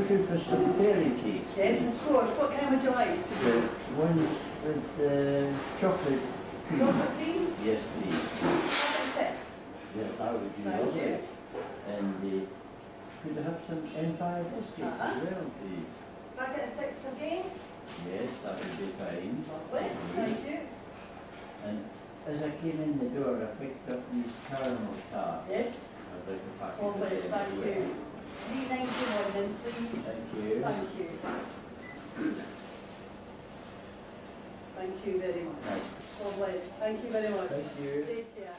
looking for some fairy cakes. Yes, of course. What kind would you like? The ones with chocolate cream. Chocolate cream? Yes, please. Chocolate 6. Yes, that would be Thank lovely. you. And could I have some Empire biscuits as well, please? Packet of 6 again? Yes, that would be fine. Lovely. Thank you. And as I came in the door, I picked up these caramel tarts. Yes. I'd like a packet of Lovely. them Thank as you. well. 3.91 then, please. Thank you. Thank you. Thank you very much. Nice. Lovely. Thank you very much. Thank you. Take care.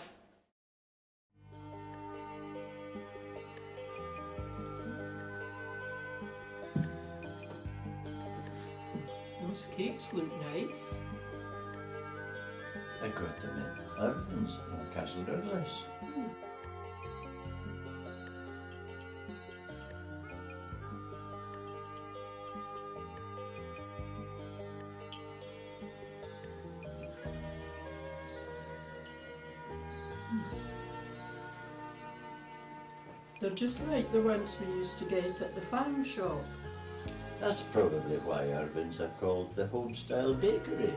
Those cakes look nice. I got them in Irvings and Castle Douglas. They're just like the ones we used to get at the farm shop. That's probably why Irvings are called the home-style bakery.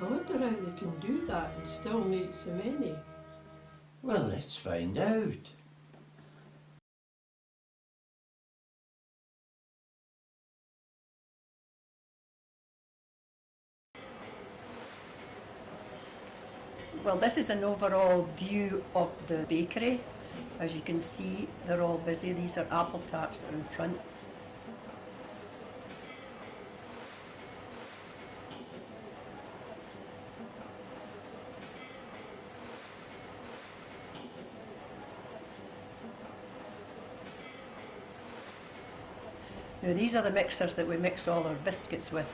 I wonder how they can do that and still make so many. Well, let's find out. Well, this is an overall view of the bakery. As you can see, they're all busy. These are apple tarts that are in front. Now these are the mixers that we mix all our biscuits with,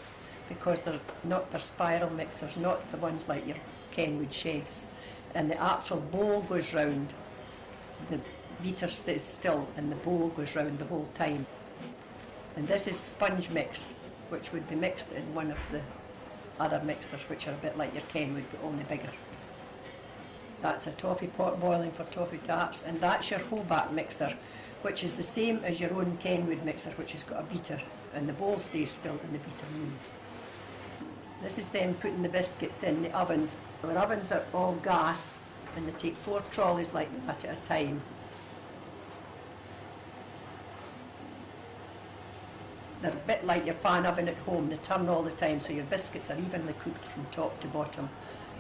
because they're spiral mixers, not the ones like your Kenwood chefs. And the actual bowl goes round. The beater stays still and the bowl goes round the whole time. And this is sponge mix, which would be mixed in one of the other mixers, which are a bit like your Kenwood but only bigger. That's a toffee pot boiling for toffee tarts, and that's your Hobart mixer, which is the same as your own Kenwood mixer, which has got a beater, and the bowl stays still and the beater moves. This is them putting the biscuits in the ovens. Our ovens are all gas, and they take 4 trolleys like that at a time. They're a bit like your fan oven at home. They turn all the time, so your biscuits are evenly cooked from top to bottom,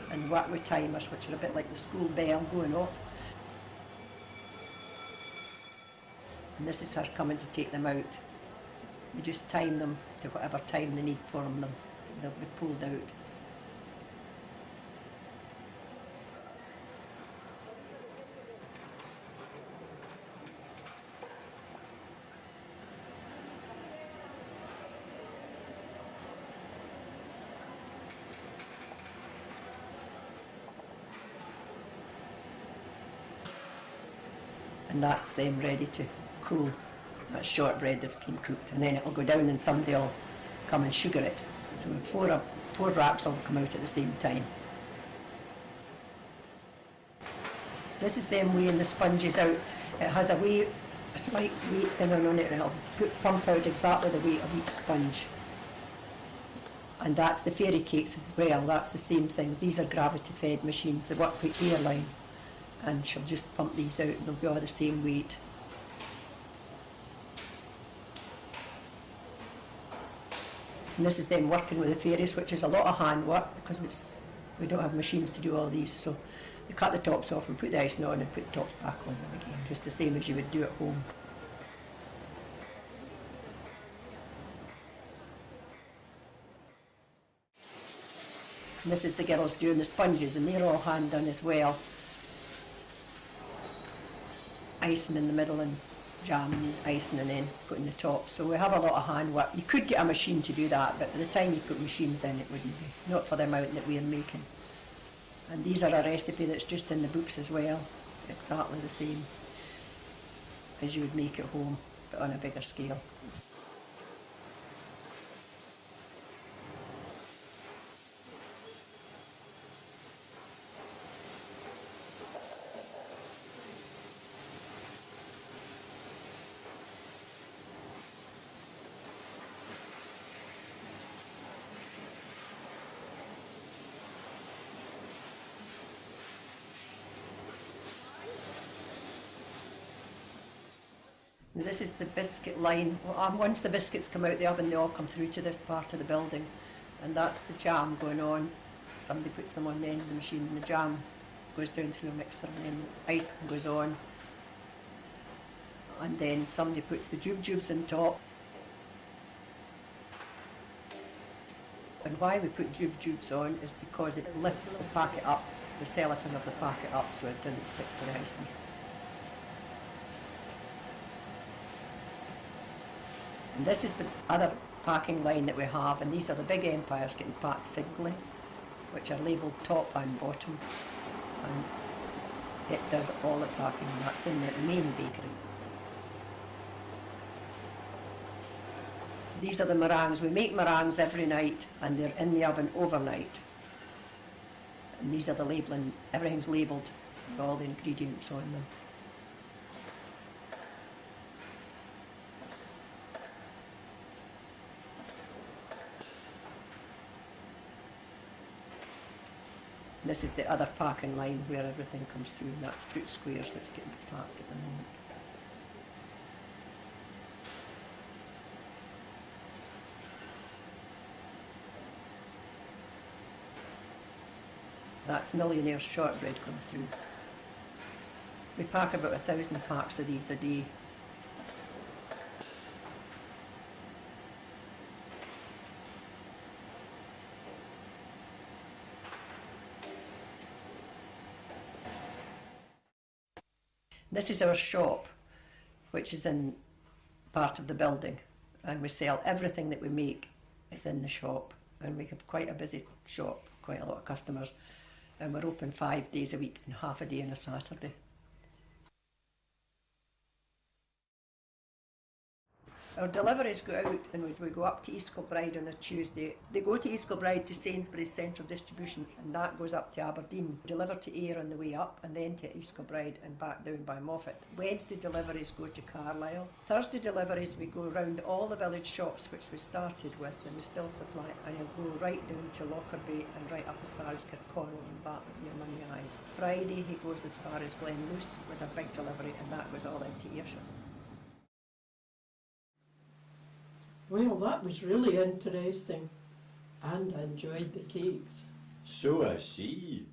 and work with timers, which are a bit like the school bell going off. And this is her coming to take them out. You just time them to whatever time they need from them. They'll be pulled out. And that's them ready to cool. That's shortbread that's been cooked, and then it'll go down and somebody will come and sugar it. So 4 wraps will come out at the same time. This is them weighing the sponges out. It has a slight weight thinner on it, and it'll pump out exactly the weight of each sponge. And that's the fairy cakes as well. That's the same things. These are gravity-fed machines. They work with airline, and she'll just pump these out, and they'll be all the same weight. And this is them working with the fairies, which is a lot of hand work because we don't have machines to do all these. So you cut the tops off and put the icing on and put the tops back on them again, just the same as you would do at home. And this is the girls doing the sponges, and they're all hand done as well. Icing in the middle and jam and icing, and then putting the top. So we have a lot of hand work. You could get a machine to do that, but by the time you put machines in, it wouldn't be. Not for the amount that we're making. And these are a recipe that's just in the books as well. Exactly the same as you would make at home, but on a bigger scale. Now this is the biscuit line. Well, once the biscuits come out the oven, they all come through to this part of the building, and that's the jam going on. Somebody puts them on the end of the machine, and the jam goes down through a mixer, and then ice goes on, and then somebody puts the jubes on top. And why we put jubes on is because it lifts the packet up, the cellophane of the packet up, so it doesn't stick to the icing. And this is the other packing line that we have, and these are the big empires getting packed singly, which are labelled top and bottom, and it does all the packing, and that's in the main bakery. These are the meringues. We make meringues every night, and they're in the oven overnight. And these are the labelling. Everything's labelled with all the ingredients on them. This is the other packing line where everything comes through, and that's fruit squares that's getting packed at the moment. That's Millionaire's shortbread coming through. We pack about 1,000 packs of these a day. This is our shop, which is in part of the building, and we sell everything that we make is in the shop, and we have quite a busy shop, quite a lot of customers, and we're open 5 days a week and half a day on a Saturday. Our deliveries go out, and we go up to East Kilbride on a Tuesday. They go to East Kilbride to Sainsbury's Central Distribution, and that goes up to Aberdeen. Deliver to Ayr on the way up, and then to East Kilbride and back down by Moffat. Wednesday deliveries go to Carlisle. Thursday deliveries we go round all the village shops which we started with, and we still supply, and you'll go right down to Lockerbie and right up as far as Kirkconnell and back near Money Eye. Friday he goes as far as Glenluce with a big delivery, and that goes all into Ayrshire. Well, that was really interesting, and I enjoyed the cakes. So I see.